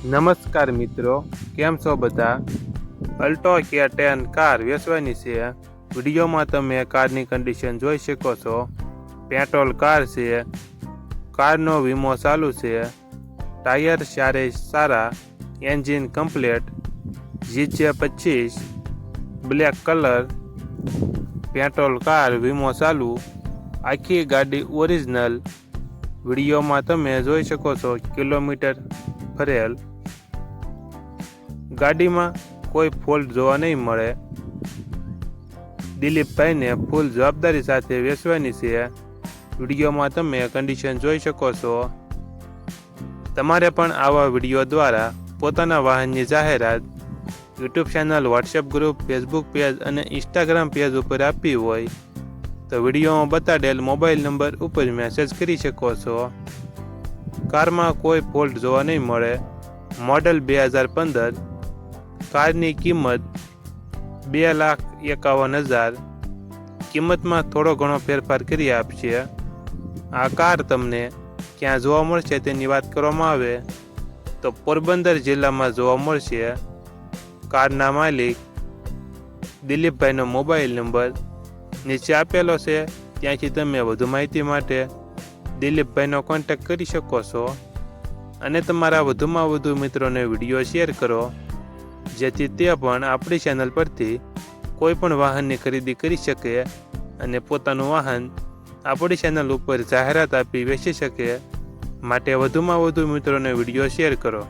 નમસ્કાર મિત્રો, કેમ છો બધા? અલ્ટો K10 કાર વેચવાની છે. વિડીયોમાં તમે કારની કન્ડિશન જોઈ શકો છો. પેટ્રોલ કાર છે. કારનો વીમો ચાલુ છે. ટાયર ચારે સારા, engine complete, GJ25 black colour. Petrol car વીમો ચાલુ, આખી ગાડી ઓરિજિનલ. વિડીયોમાં તમે જોઈ શકો છો કિલોમીટર ફરેલ. ગાડીમાં કોઈ ફોલ્ટ જોવા નહીં મળે. દિલીપભાઈને ફૂલ જવાબદારી સાથે વેચવાની છે. વિડીયોમાં તમે કન્ડિશન જોઈ શકો છો. તમારે પણ આવા વિડીયો દ્વારા પોતાના વાહનની જાહેરાત YouTube channel, WhatsApp group, Facebook page અને ઇન્સ્ટાગ્રામ પેજ ઉપર આપવી હોય તો વિડીયોમાં બતાડેલ મોબાઈલ નંબર ઉપર મેસેજ કરી શકો છો. કારમાં કોઈ ફોલ્ટ જોવા નહીં મળે. મોડલ 2015. કારની કિંમત 2,51,000. કિંમતમાં થોડો ઘણો ફેરફાર કરી આપશે. આ કાર તમને ક્યાં જોવા મળશે તેની વાત કરવામાં આવે તો પોરબંદર જિલ્લામાં જોવા મળશે. કારના માલિક દિલીપભાઈનો મોબાઈલ નંબર નીચે આપેલો છે, ત્યાંથી તમે વધુ માહિતી માટે દિલીપભાઈનો કોન્ટેક્ટ કરી શકો છો અને તમારા વધુમાં વધુ મિત્રોને વિડીયો શેર કરો, જેથી તે પણ આપણી ચેનલ પરથી કોઈ પણ વાહનની ખરીદી કરી શકે અને પોતાનું વાહન આપણી ચેનલ ઉપર જાહેરાત આપી વેચી શકે. માટે વધુમાં વધુ મિત્રોને વિડીયો શેર કરો.